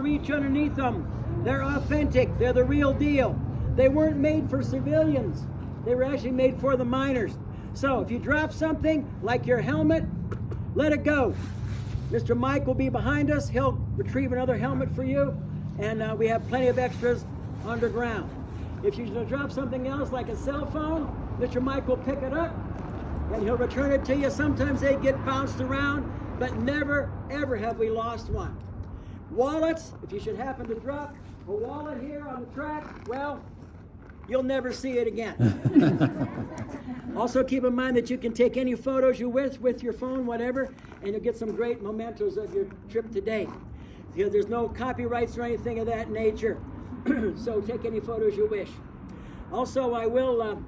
Reach underneath them. They're authentic. They're the real deal. They weren't made for civilians. They were actually made for the miners. So if you drop something like your helmet, let it go. Mr. Mike will be behind us. He'll retrieve another helmet for you. And we have plenty of extras underground. If you drop something else like a cell phone, Mr. Mike will pick it up and he'll return it to you. Sometimes they get bounced around, but never, ever have we lost one. Wallets, if you should happen to drop a wallet here on the track, well, you'll never see it again. Also keep in mind that you can take any photos you wish with your phone, whatever, and you'll get some great mementos of your trip today. Because there's no copyrights or anything of that nature. So take any photos you wish. Also, I will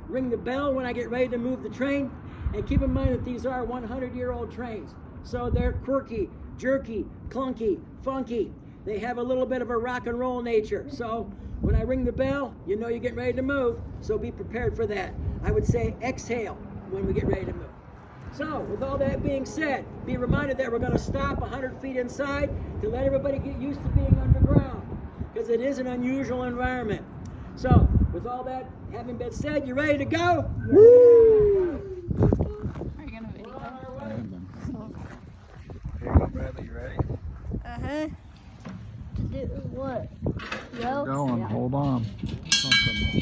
ring the bell when I get ready to move the train. And keep in mind that these are 100-year-old trains. So they're quirky, jerky, clunky, funky. They have a little bit of a rock and roll nature. So when I ring the bell, you know you're getting ready to move. So be prepared for that. I would say exhale when we get ready to move. So with all that being said, be reminded that we're going to stop 100 feet inside to let everybody get used to being underground, because it is an unusual environment. So with all that having been said, you ready to go? Woo! Are you going to video? Here you go, Bradley. You ready? Uh-huh. To do what? Well, Going. yeah. Hold on. Something.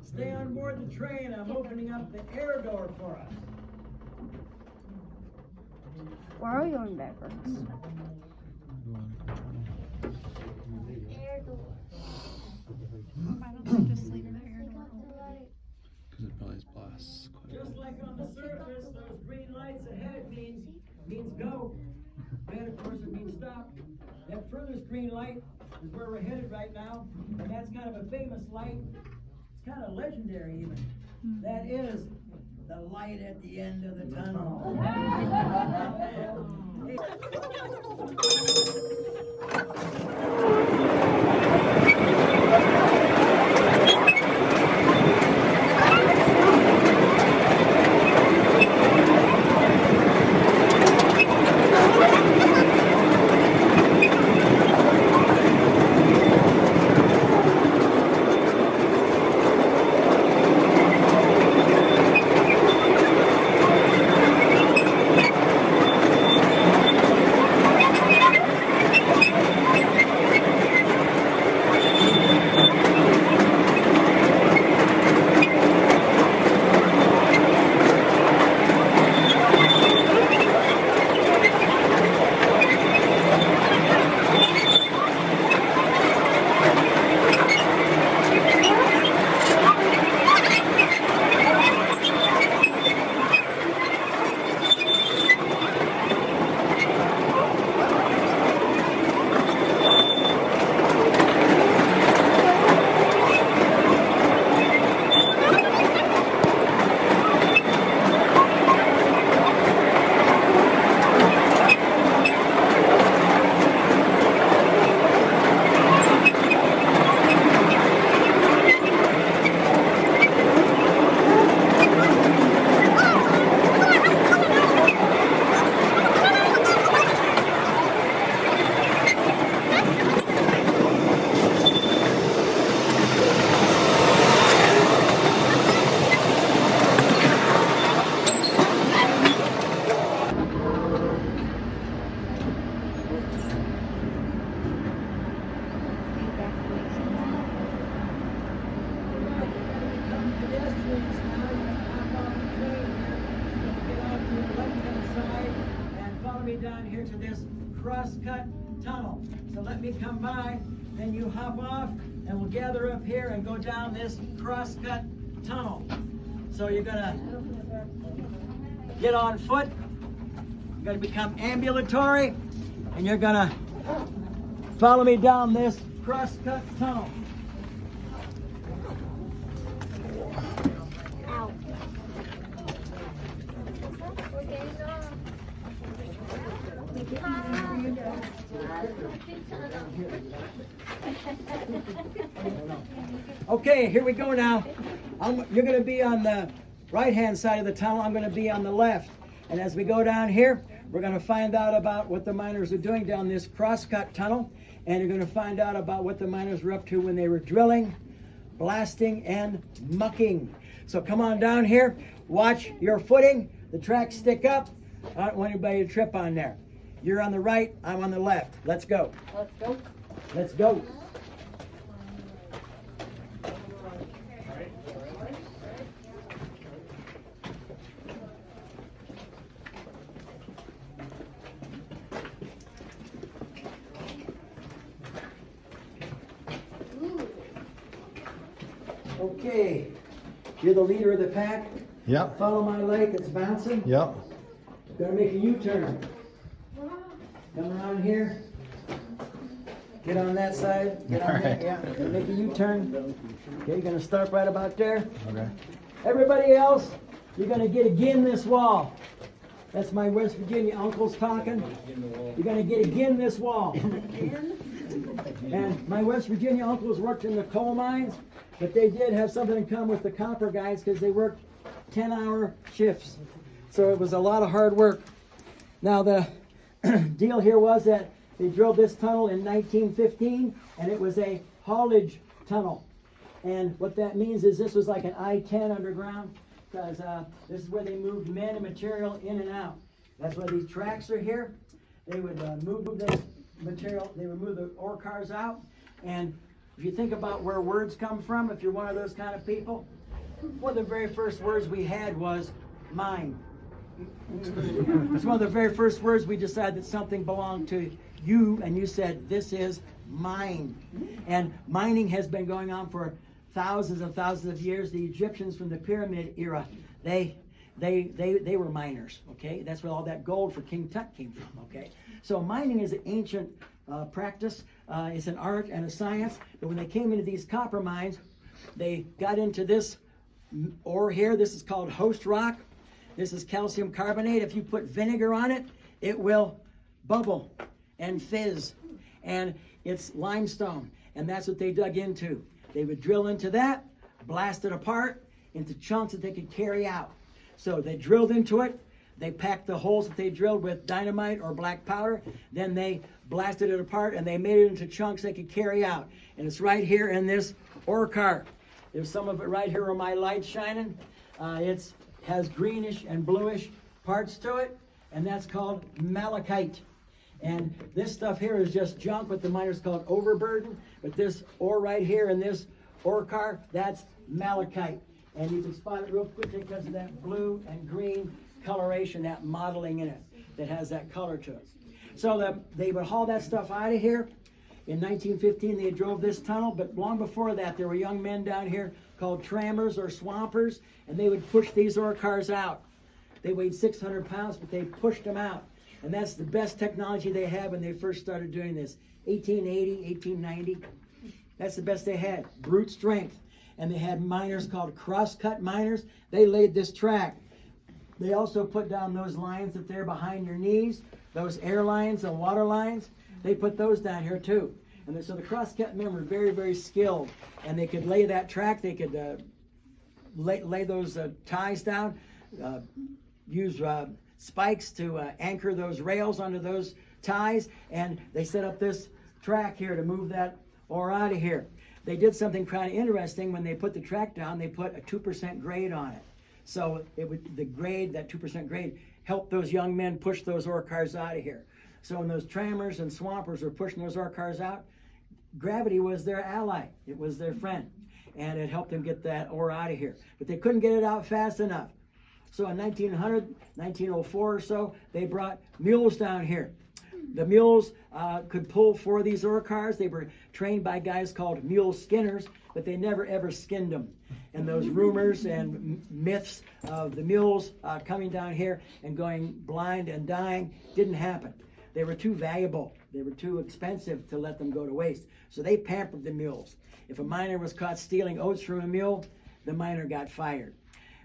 Stay on board the train. I'm opening up the air door for us. Why are we going backwards? Air door. Why don't they just leave the air door open? Because it probably blasts quite a Just bit. like on the surface, those green lights ahead means go. Red, of course, it means stop. That furthest green light is where we're headed right now, and that's kind of a famous light. It's kind of legendary even. That is the light at the end of the tunnel. down here to this cross-cut tunnel. So let me come by, then you hop off, and we'll gather up here and go down this cross-cut tunnel. So you're gonna get on foot, you're gonna become ambulatory, and you're gonna follow me down this cross-cut tunnel. Ow. Okay, here we go now. You're going to be on the right-hand side of the tunnel. I'm going to be on the left. And as we go down here, we're going to find out about what the miners are doing down this cross-cut tunnel. And you're going to find out about what the miners were up to when they were drilling, blasting, and mucking. So come on down here. Watch your footing. The tracks stick up. I don't want anybody to trip on there. You're on the right, I'm on the left. Let's go. Let's go. Let's go. Okay, you're the leader of the pack. Yep. Follow my leg, it's bouncing. Yep. Gonna make a U-turn. Come around here. Get on that side. Get on that, yeah. Gonna make a U-turn. Okay, you're gonna start right about there. Okay. Everybody else, you're gonna get again this wall. That's my West Virginia uncles talking. You're gonna get again this wall. And my West Virginia uncles worked in the coal mines, but they did have something in common with the copper guys because they worked 10-hour shifts. So it was a lot of hard work. Now the deal here was that they drilled this tunnel in 1915, and it was a haulage tunnel. And what that means is this was like an I-10 underground, because this is where they moved men and material in and out. That's why these tracks are here. They would move this material, they would move the ore cars out. And if you think about where words come from, if you're one of those kind of people, one of the very first words we had was mine. It's one of the very first words we decided that something belonged to you, and you said, this is mine. And mining has been going on for thousands and thousands of years. The Egyptians from the pyramid era, they were miners, okay? That's where all that gold for King Tut came from, okay? So mining is an ancient practice. It's an art and a science. But when they came into these copper mines, they got into this ore here. This is called host rock. This is calcium carbonate. If you put vinegar on it, it will bubble and fizz. And it's limestone. And that's what they dug into. They would drill into that, blast it apart into chunks that they could carry out. So they drilled into it. They packed the holes that they drilled with dynamite or black powder. Then they blasted it apart and they made it into chunks they could carry out. And it's right here in this ore cart. There's some of it right here where my light's shining. It has greenish and bluish parts to it, and that's called malachite. And this stuff here is just junk, what the miners call overburden. But this ore right here in this ore cart, that's malachite. And you can spot it real quickly because of that blue and green coloration, that modeling in it that has that color to it. So they would haul that stuff out of here. In 1915, they drove this tunnel, but long before that, there were young men down here called trammers or swampers, and they would push these ore cars out. They weighed 600 pounds, but they pushed them out. And that's the best technology they had when they first started doing this. 1880, 1890. That's the best they had, brute strength. And they had miners called cross-cut miners. They laid this track. They also put down those lines up there behind your knees, those air lines and water lines. They put those down here too. And so the cross-cut men were very, very skilled. And they could lay that track. They could lay those ties down, use spikes to anchor those rails onto those ties. And they set up this track here to move that ore out of here. They did something kind of interesting. When they put the track down, they put a 2% grade on it. So the grade, that 2% grade, helped those young men push those ore cars out of here. So when those trammers and swampers were pushing those ore cars out, gravity was their ally. It was their friend. And it helped them get that ore out of here. But they couldn't get it out fast enough. So in 1900, 1904 or so, they brought mules down here. The mules could pull 4 of these ore cars. They were trained by guys called mule skinners, but they never ever skinned them. And those rumors and myths of the mules coming down here and going blind and dying didn't happen. They were too valuable. They were too expensive to let them go to waste. So they pampered the mules. If a miner was caught stealing oats from a mule, the miner got fired.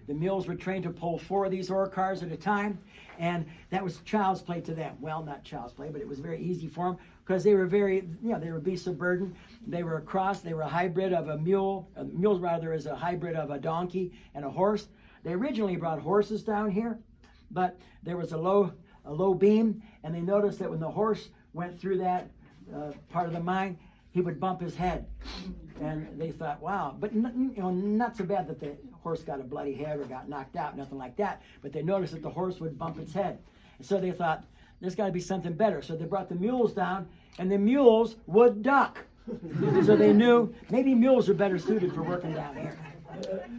The mules were trained to pull 4 of these ore cars at a time, and that was child's play to them. Well, not child's play, but it was very easy for them because they were very, they were beasts of burden. They were a cross. They were a hybrid of a mule. A mule, rather, is a hybrid of a donkey and a horse. They originally brought horses down here, but there was a low beam, and they noticed that when the horse went through that part of the mine, he would bump his head. And they thought, wow, but not so bad that the horse got a bloody head or got knocked out, nothing like that. But they noticed that the horse would bump its head. And so they thought, there's got to be something better. So they brought the mules down, and the mules would duck. So they knew maybe mules are better suited for working down here.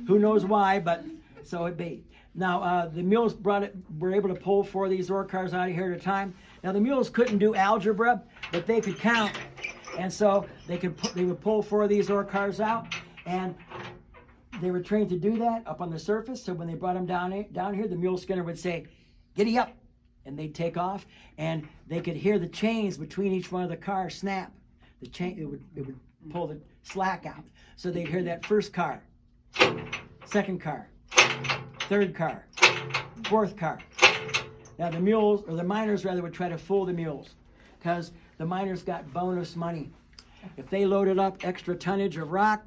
Who knows why, but so it be. Now, the mules were able to pull 4 of these ore cars out of here at a time. Now, the mules couldn't do algebra, but they could count. And so they would pull 4 of these ore cars out, and they were trained to do that up on the surface. So when they brought them down here, the mule skinner would say, "Giddy up," and they'd take off, and they could hear the chains between each one of the cars snap. The chain, it would pull the slack out. So they'd hear that first car, second car, third car, fourth car. Now the mules, or the miners rather, would try to fool the mules, because the miners got bonus money. If they loaded up extra tonnage of rock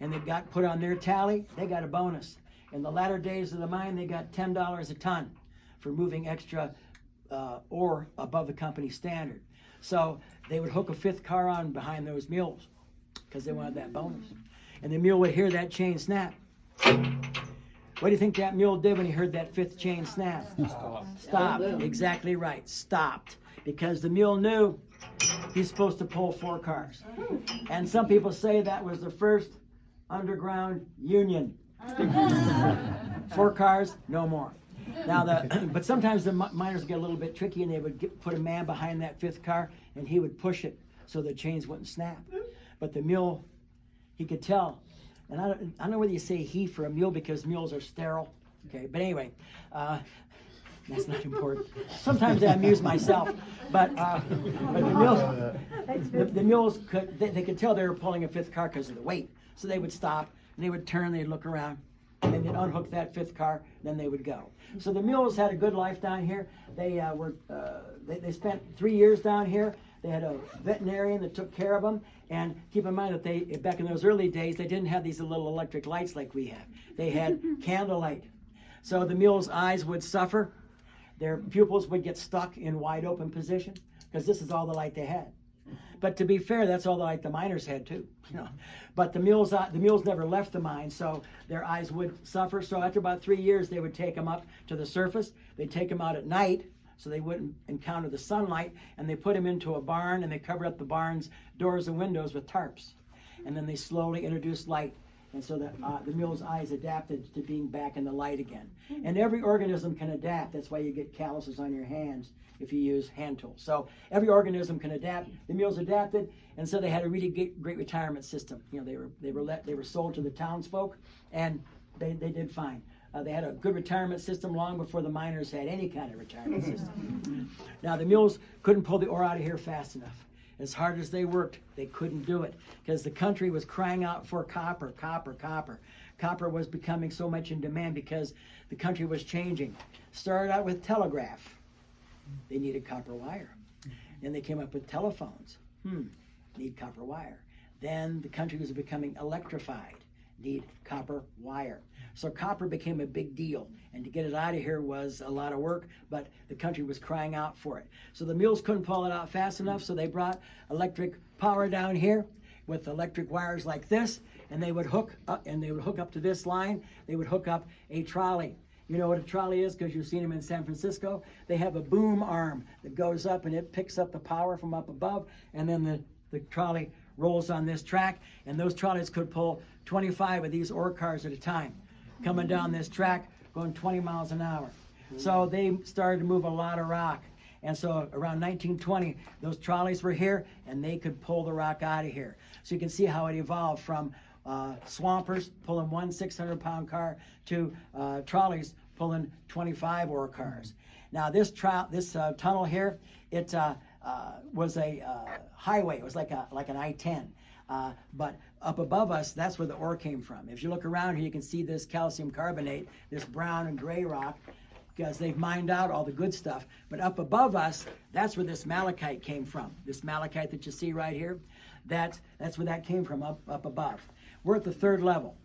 and they got put on their tally, they got a bonus. In the latter days of the mine, they got $10 a ton for moving extra ore above the company standard. So they would hook a 5th car on behind those mules because they wanted that bonus. And the mule would hear that chain snap. What do you think that mule did when he heard that 5th chain snap? Stopped. Exactly right. Stopped. Because the mule knew he's supposed to pull 4 cars. And some people say that was the first underground union. 4 cars, no more. Now, but sometimes the miners would get a little bit tricky, and they would put a man behind that 5th car, and he would push it so the chains wouldn't snap. But the mule, he could tell. And I don't know whether you say he for a mule because mules are sterile. Okay, but anyway, that's not important. Sometimes I amuse myself, but the mules they could tell they were pulling a 5th car because of the weight. So they would stop, and they would turn, they'd look around, and then they'd unhook that 5th car, then they would go. So the mules had a good life down here. They they spent 3 years down here. They had a veterinarian that took care of them. And keep in mind that back in those early days, they didn't have these little electric lights like we have. They had candlelight. So the mules' eyes would suffer. Their pupils would get stuck in wide open position because this is all the light they had. But to be fair, that's all the light the miners had too. But the mules never left the mine, so their eyes would suffer. So after about 3 years, they would take them up to the surface. They'd take them out at night so they wouldn't encounter the sunlight, and they put them into a barn, and they covered up the barn's doors and windows with tarps. And then they slowly introduced light. And so the mule's eyes adapted to being back in the light again. And every organism can adapt. That's why you get calluses on your hands if you use hand tools. So every organism can adapt. The mules adapted, and so they had a really great retirement system. They were sold to the townsfolk, and they did fine. They had a good retirement system long before the miners had any kind of retirement system. Now the mules couldn't pull the ore out of here fast enough. As hard as they worked, they couldn't do it because the country was crying out for copper, copper, copper. Copper was becoming so much in demand because the country was changing. Started out with telegraph. They needed copper wire. Then they came up with telephones. Need copper wire. Then the country was becoming electrified. Need copper wire. So copper became a big deal, and to get it out of here was a lot of work, but the country was crying out for it. So the mules couldn't pull it out fast enough, so they brought electric power down here with electric wires like this, and they would hook up, to this line. They would hook up a trolley. You know what a trolley is because you've seen them in San Francisco. They have a boom arm that goes up, and it picks up the power from up above, and then the trolley rolls on this track, and those trolleys could pull 25 of these ore cars at a time, coming down this track, going 20 miles an hour. So they started to move a lot of rock. And so around 1920, those trolleys were here, and they could pull the rock out of here. So you can see how it evolved from swampers pulling one 600-pound car to trolleys pulling 25 ore cars. Now this tunnel here, it was a highway. It was like an I-10. But up above us, that's where the ore came from. If you look around here, you can see this calcium carbonate, this brown and gray rock, because they've mined out all the good stuff. But up above us, that's where this malachite came from. This malachite that you see right here, that's where that came from, up above. We're at the third level.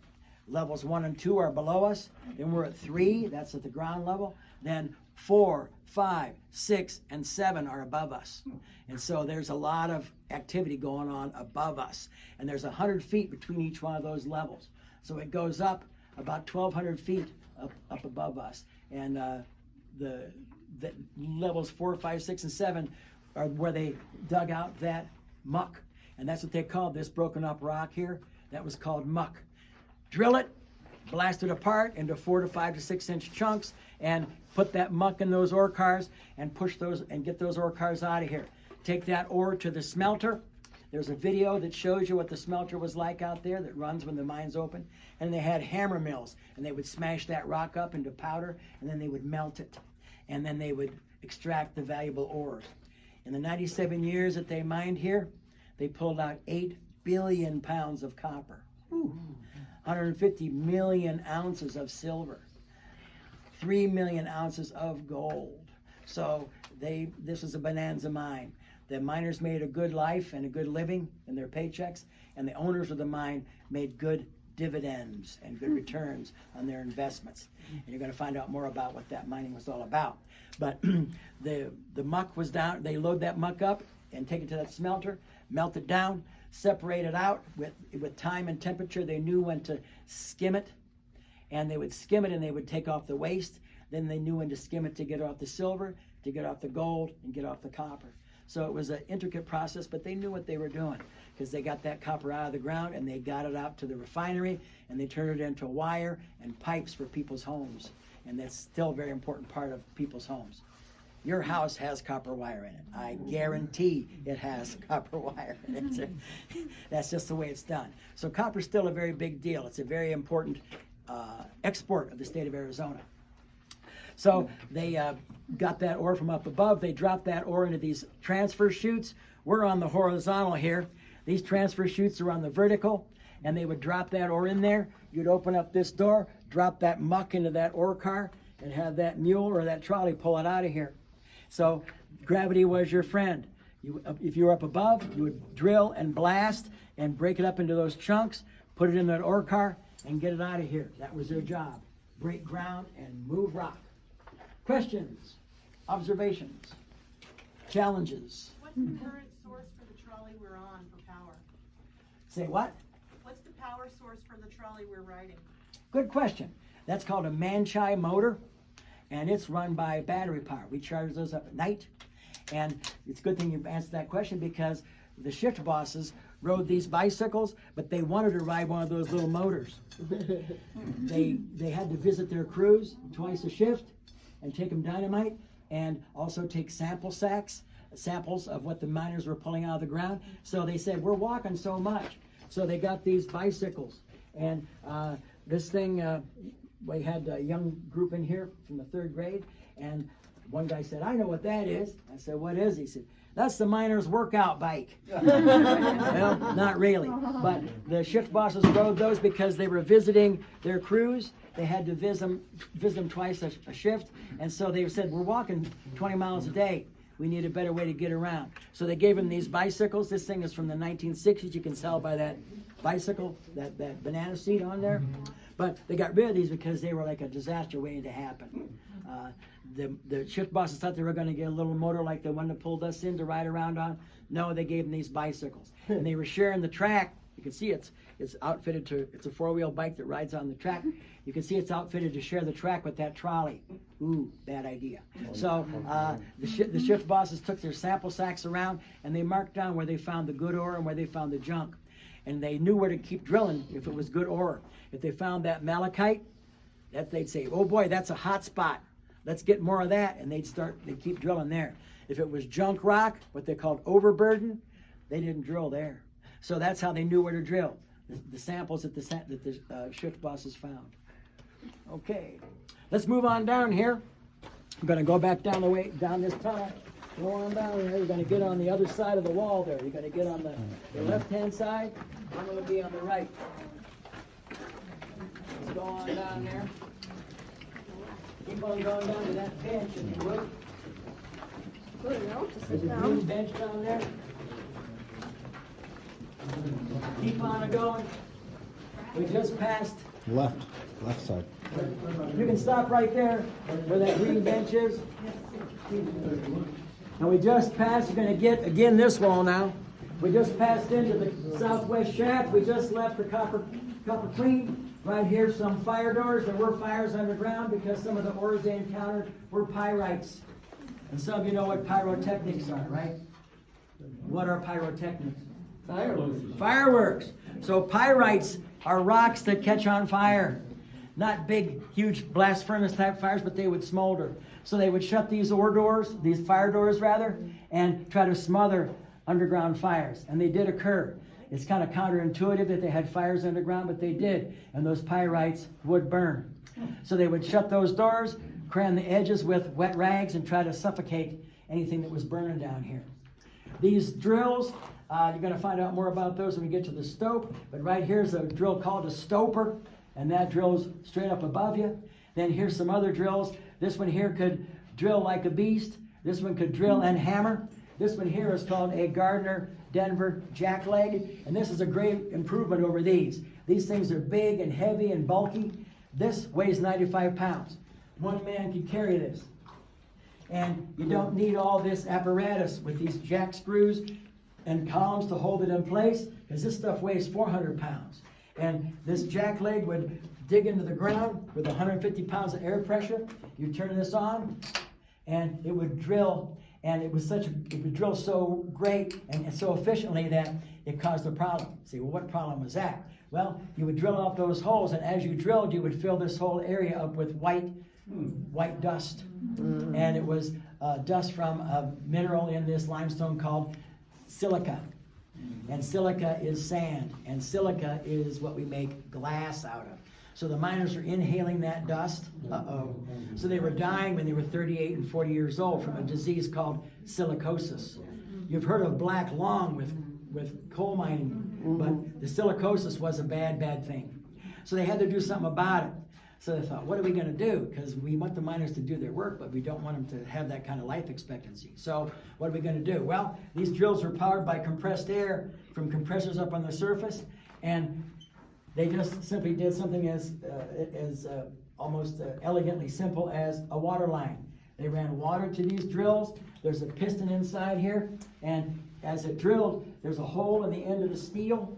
Levels 1 and 2 are below us. Then we're at 3, that's at the ground level. Then 4, 5, 6, and 7 are above us. And so there's a lot of activity going on above us. And there's 100 feet between each one of those levels. So it goes up about 1,200 feet up above us. And the levels 4, 5, 6, and 7 are where they dug out that muck. And that's what they called this broken up rock here. That was called muck. Drill it, blast it apart into 4 to 5 to 6 inch chunks, and put that muck in those ore cars and push those and get those ore cars out of here. Take that ore to the smelter. There's a video that shows you what the smelter was like out there that runs when the mine's open. And they had hammer mills, and they would smash that rock up into powder, and then they would melt it. And then they would extract the valuable ores. In the 97 years that they mined here, they pulled out 8 billion pounds of copper. 150 million ounces of silver, 3 million ounces of gold. So this was a bonanza mine. The miners made a good life and a good living in their paychecks, and the owners of the mine made good dividends and good returns on their investments. And you're going to find out more about what that mining was all about. But the muck was down. They load that muck up and take it to that smelter, melt it down, separate it out with time and temperature. They knew when to skim it, and they would skim it and they would take off the waste. Then they knew when to skim it to get off the silver, to get off the gold, and get off the copper. So it was an intricate process, but they knew what they were doing, because they got that copper out of the ground and they got it out to the refinery, and they turned it into wire and pipes for people's homes. And that's still a very important part of people's homes. Your house has copper wire in it. I guarantee it has copper wire in it. That's just the way it's done. So copper's still a very big deal. It's a very important export of the state of Arizona. So they got that ore from up above. They dropped that ore into these transfer chutes. We're on the horizontal here. These transfer chutes are on the vertical, and they would drop that ore in there. You'd open up this door, drop that muck into that ore car, and have that mule or that trolley pull it out of here. So gravity was your friend. If you were up above, you would drill and blast and break it up into those chunks, put it in that ore car, and get it out of here. That was their job. Break ground and move rock. Questions, observations, challenges. What's the current source for the trolley we're on for power? Say what? What's the power source for the trolley we're riding? Good question. That's called a Manchai motor, and it's run by battery power. We charge those up at night, and it's a good thing you've answered that question, because the shift bosses rode these bicycles, but they wanted to ride one of those little motors. They had to visit their crews twice a shift and take them dynamite, and also take samples of what the miners were pulling out of the ground. So they said, we're walking so much. So they got these bicycles. And this thing, we had a young group in here from the 3rd grade, and one guy said, I know what that is. I said, what is it? He said, that's the miner's workout bike. Well, not really. But the shift bosses rode those because they were visiting their crews. They had to visit them twice a shift. And so they said, we're walking 20 miles a day. We need a better way to get around. So they gave them these bicycles. This thing is from the 1960s. You can tell by that bicycle, that banana seat on there. But they got rid of these because they were like a disaster waiting to happen. The shift bosses thought they were going to get a little motor like the one that pulled us in to ride around on. No, they gave them these bicycles. And they were sharing the track. You can see it's outfitted to, it's a 4-wheel bike that rides on the track. You can see it's outfitted to share the track with that trolley. Ooh, bad idea. So the shift bosses took their sample sacks around, and they marked down where they found the good ore and where they found the junk. And they knew where to keep drilling if it was good ore. If they found that malachite, that they'd say, oh boy, that's a hot spot. Let's get more of that, and they'd keep drilling there. If it was junk rock, what they called overburden, they didn't drill there. So that's how they knew where to drill. The samples that the shift bosses found. Okay, let's move on down here. I'm going to go back down this tunnel. Go on down here. You're going to get on the other side of the wall there. You're going to get on the left-hand side. I'm going to be on the right. Let's go on down there. Keep on going down to that bench, if you would. There's a green bench down there. Keep on going. We just passed. Left side. You can stop right there where that green bench is. And we just passed, you're going to get, again, this wall now. We just passed into the southwest shaft. We just left the copper clean. Right here, some fire doors. There were fires underground because some of the ores they encountered were pyrites. And some of you know what pyrotechnics are, right? What are pyrotechnics? Fireworks. So pyrites are rocks that catch on fire. Not big, huge blast furnace type fires, but they would smolder. So they would shut these fire doors rather, and try to smother underground fires. And they did occur. It's kind of counterintuitive that they had fires underground, but they did. And those pyrites would burn. So they would shut those doors, cram the edges with wet rags, and try to suffocate anything that was burning down here. These drills, you're going to find out more about those when we get to the stope. But right here's a drill called a stoper, and that drills straight up above you. Then here's some other drills. This one here could drill like a beast. This one could drill and hammer. This one here is called a Gardner Denver jackleg, and this is a great improvement over these. These things are big and heavy and bulky. This weighs 95 pounds. One man can carry this. And you don't need all this apparatus with these jack screws and columns to hold it in place, because this stuff weighs 400 pounds. And this jack leg would dig into the ground with 150 pounds of air pressure. You turn this on, and it would drill. And it would drill so great and so efficiently that it caused a problem. See, well, what problem was that? Well, you would drill out those holes, and as you drilled, you would fill this whole area up with white dust. And it was dust from a mineral in this limestone called silica. And silica is sand, and silica is what we make glass out of. So the miners are inhaling that dust. So they were dying when they were 38 and 40 years old from a disease called silicosis. You've heard of black lung with coal mining, but the silicosis was a bad thing. So they had to do something about it. So they thought, what are we going to do? Because we want the miners to do their work, but we don't want them to have that kind of life expectancy. So what are we going to do? Well, these drills are powered by compressed air from compressors up on the surface, and they just simply did something as almost elegantly simple as a water line. They ran water to these drills. There's a piston inside here, and as it drilled, there's a hole in the end of the steel,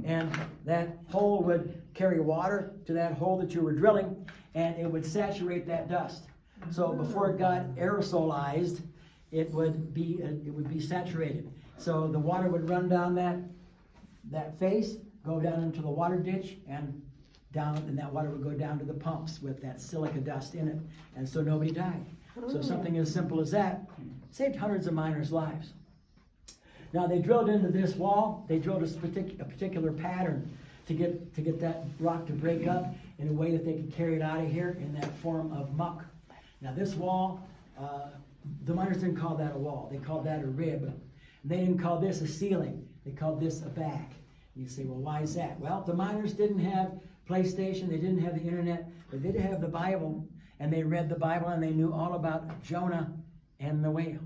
and that hole would carry water to that hole that you were drilling, and it would saturate that dust. So before it got aerosolized, it would be saturated. So the water would run down that face, go down into the water ditch, and that water would go down to the pumps with that silica dust in it, and so nobody died. So something as simple as that saved hundreds of miners' lives. Now they drilled into this wall. They drilled a particular pattern to get that rock to break up in a way that they could carry it out of here in that form of muck. Now this wall, the miners didn't call that a wall. They called that a rib. And they didn't call this a ceiling. They called this a back. You say, well, why is that? Well, the miners didn't have PlayStation. They didn't have the internet. But they did have the Bible. And they read the Bible, and they knew all about Jonah and the whale.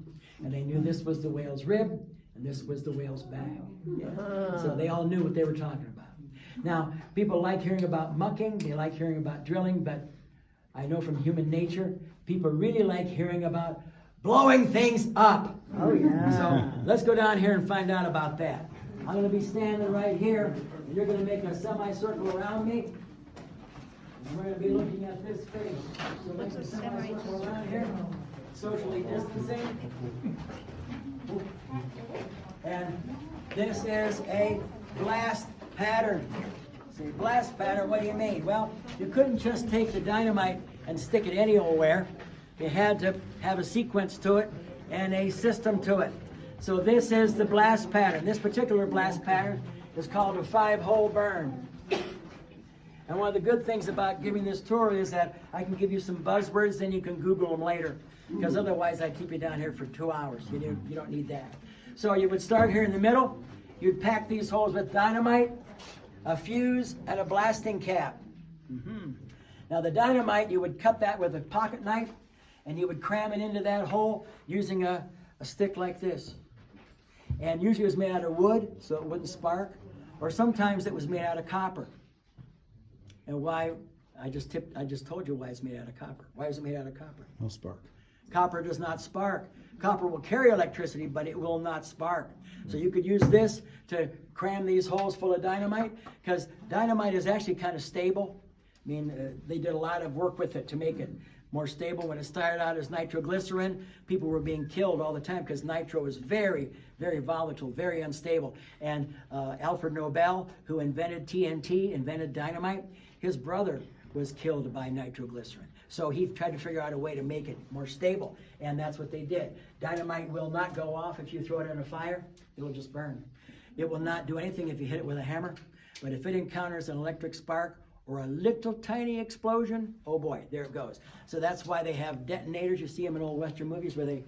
And they knew this was the whale's rib, and this was the whale's back. Yeah. So they all knew what they were talking about. Now, people like hearing about mucking. They like hearing about drilling. But I know from human nature, people really like hearing about blowing things up. Oh, yeah. So let's go down here and find out about that. I'm going to be standing right here, and you're going to make a semicircle around me. And we're going to be looking at this face. So make a semicircle around here, socially distancing. And this is a blast pattern. Say, blast pattern, what do you mean? Well, you couldn't just take the dynamite and stick it anywhere. You had to have a sequence to it and a system to it. So this is the blast pattern. This particular blast pattern is called a 5-hole burn. And one of the good things about giving this tour is that I can give you some buzzwords, then you can Google them later. Because otherwise I'd keep you down here for 2 hours. You don't need that. So you would start here in the middle. You'd pack these holes with dynamite, a fuse, and a blasting cap. Now the dynamite, you would cut that with a pocket knife, and you would cram it into that hole using a stick like this. And usually it was made out of wood, so it wouldn't spark. Or sometimes it was made out of copper. And why? I just told you why it's made out of copper. Why is it made out of copper? No spark. Copper does not spark. Copper will carry electricity, but it will not spark. So you could use this to cram these holes full of dynamite, because dynamite is actually kind of stable. I mean, they did a lot of work with it to make it more stable. When it started out as nitroglycerin, people were being killed all the time because nitro is very, very volatile, very unstable. And Alfred Nobel, who invented TNT, invented dynamite, his brother was killed by nitroglycerin. So he tried to figure out a way to make it more stable, and that's what they did. Dynamite will not go off if you throw it in a fire. It will just burn. It will not do anything if you hit it with a hammer, but if it encounters an electric spark or a little tiny explosion, oh boy, there it goes. So that's why they have detonators. You see them in old Western movies where they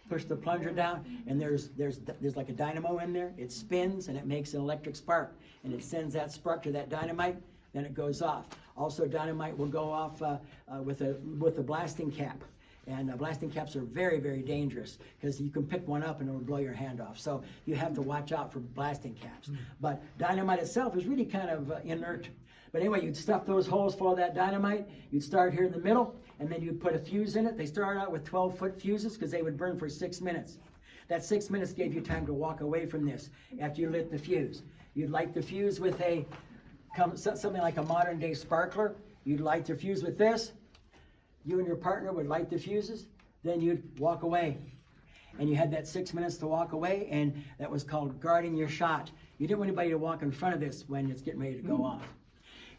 push the plunger down, and there's like a dynamo in there. It spins, and it makes an electric spark, and it sends that spark to that dynamite, then it goes off. Also, dynamite will go off with a blasting cap. And blasting caps are very, very dangerous because you can pick one up and it will blow your hand off. So you have to watch out for blasting caps. But dynamite itself is really kind of inert. But anyway, you'd stuff those holes full of that dynamite. You'd start here in the middle, and then you'd put a fuse in it. They started out with 12-foot fuses because they would burn for 6 minutes. That 6 minutes gave you time to walk away from this after you lit the fuse. You'd light the fuse with something like a modern-day sparkler. You'd light the fuse with this. You and your partner would light the fuses. Then you'd walk away. And you had that 6 minutes to walk away, and that was called guarding your shot. You didn't want anybody to walk in front of this when it's getting ready to go off.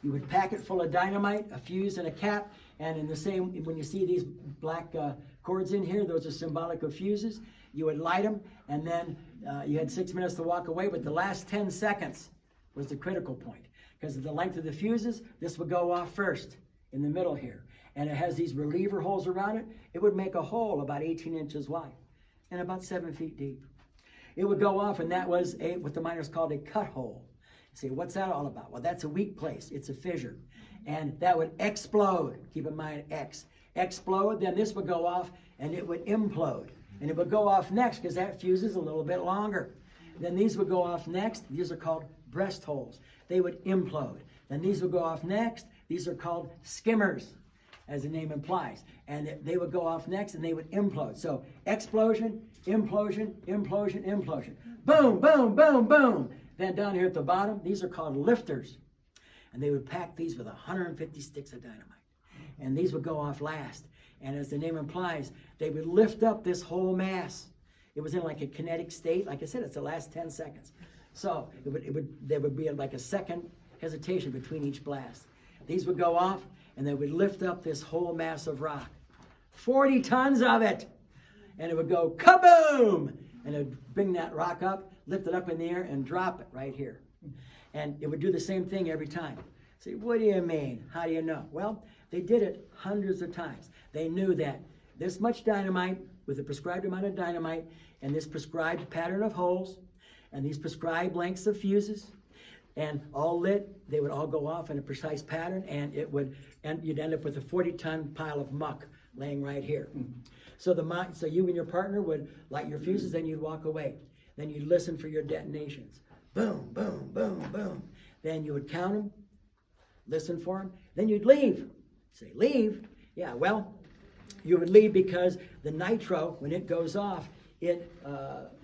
You would pack it full of dynamite, a fuse, and a cap. And in the same, when you see these black cords in here, those are symbolic of fuses. You would light them, and then you had 6 minutes to walk away, but the last 10 seconds was the critical point. Because of the length of the fuses, this would go off first in the middle here. And it has these reliever holes around it. It would make a hole about 18 inches wide and about 7 feet deep. It would go off, and that was what the miners called a cut hole. You say, what's that all about? Well, that's a weak place. It's a fissure. And that would explode. Keep in mind, explode. Then this would go off, and it would implode. And it would go off next because that fuse is a little bit longer. Then these would go off next. These are called breast holes. They would implode. Then these would go off next. These are called skimmers, as the name implies. And they would go off next, and they would implode. So explosion, implosion, implosion, implosion. Boom, boom, boom, boom. Then down here at the bottom, these are called lifters. And they would pack these with 150 sticks of dynamite. And these would go off last. And as the name implies, they would lift up this whole mass. It was in like a kinetic state. Like I said, it's the last 10 seconds. So there would be like a second hesitation between each blast. These would go off, and they would lift up this whole mass of rock. 40 tons of it. And it would go kaboom! And it would bring that rock up, lift it up in the air, and drop it right here. And it would do the same thing every time. Say, what do you mean? How do you know? Well, they did it hundreds of times. They knew that this much dynamite, with a prescribed amount of dynamite, and this prescribed pattern of holes, and these prescribed lengths of fuses, and all lit, they would all go off in a precise pattern, and you'd end up with a 40-ton pile of muck laying right here. So you and your partner would light your fuses, then you'd walk away. Then you'd listen for your detonations. Boom, boom, boom, boom. Then you would count them, listen for them. Then you'd leave. Say, leave? Yeah, well, you would leave because the nitro, when it goes off, it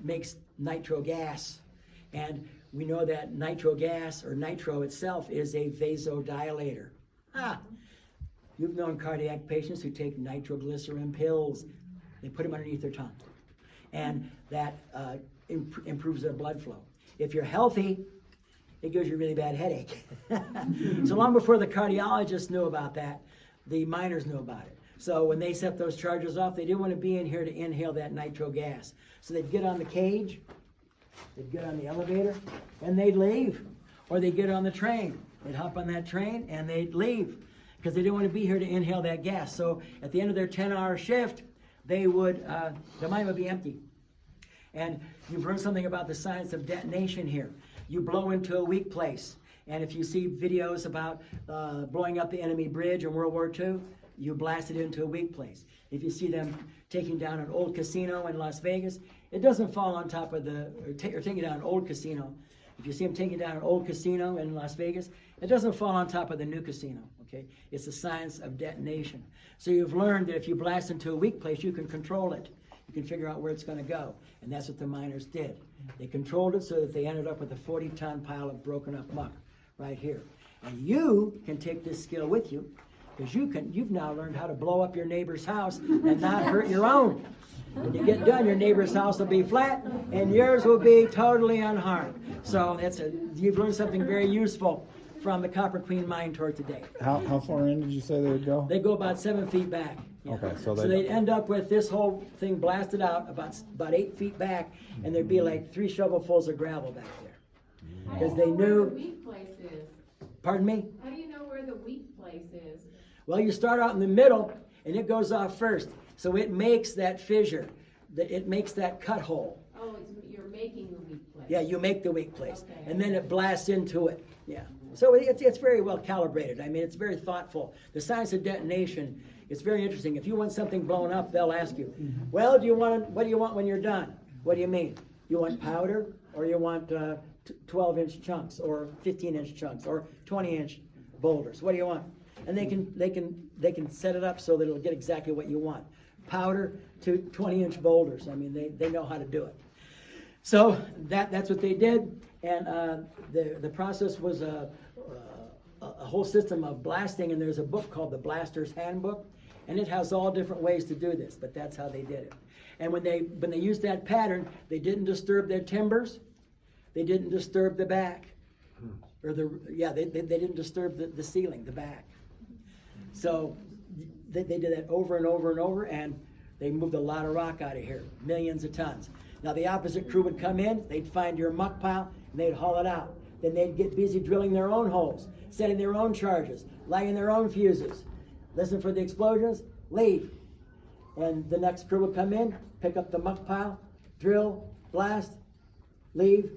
makes nitro gas. And we know that nitro gas, or nitro itself, is a vasodilator. You've known cardiac patients who take nitroglycerin pills. They put them underneath their tongue. And that improves their blood flow. If you're healthy, it gives you a really bad headache. So long before the cardiologists knew about that, the miners knew about it. So when they set those chargers off, they didn't want to be in here to inhale that nitro gas. So they'd get on the cage, they'd get on the elevator, and they'd leave. Or they'd get on the train. They'd hop on that train and they'd leave because they didn't want to be here to inhale that gas. So at the end of their 10-hour shift, they would, the mine would be empty. And you've learned something about the science of detonation here. You blow into a weak place. And if you see videos about blowing up the enemy bridge in World War II, you blast it into a weak place. If you see them taking down an old casino in Las Vegas, it doesn't fall on top of or taking down an old casino. If you see them taking down an old casino in Las Vegas, it doesn't fall on top of the new casino, okay? It's the science of detonation. So you've learned that if you blast into a weak place, you can control it. You can figure out where it's going to go. And that's what the miners did. They controlled it so that they ended up with a 40-ton pile of broken up muck right here. And you can take this skill with you because you've now learned how to blow up your neighbor's house and not hurt your own. When you get done, your neighbor's house will be flat and yours will be totally unharmed. So you've learned something very useful from the Copper Queen mine tour today. How far in did you say they would go? They go about 7 feet back. Yeah. Okay, so they'd end up with this whole thing blasted out about 8 feet back, and there'd be like 3 shovelfuls of gravel back there. Because they knew. Where the weak place is. Pardon me? How do you know where the weak place is? Well, you start out in the middle, and it goes off first. So it makes that fissure. It makes that cut hole. Oh, you're making the weak place. Yeah, you make the weak place, Okay. and then it blasts into it. Yeah. So it's very well calibrated. I mean, it's very thoughtful. The science of detonation, it's very interesting. If you want something blown up, they'll ask you, well, what do you want when you're done? What do you mean? You want powder, or you want 12-inch chunks, or 15-inch chunks, or 20-inch boulders? What do you want? And they can set it up so that it'll get exactly what you want. Powder to 20-inch boulders. I mean, they know how to do it. So that's what they did, and the process was a whole system of blasting, and there's a book called the Blasters Handbook, and it has all different ways to do this, but that's how they did it. And when they used that pattern, they didn't disturb their timbers, they didn't disturb the back, or they didn't disturb the ceiling, the back. So they did that over and over and over, and they moved a lot of rock out of here, millions of tons. Now the opposite crew would come in, they'd find your muck pile, and they'd haul it out. Then they'd get busy drilling their own holes, setting their own charges, lighting their own fuses. Listen for the explosions, leave. And the next crew would come in, pick up the muck pile, drill, blast, leave,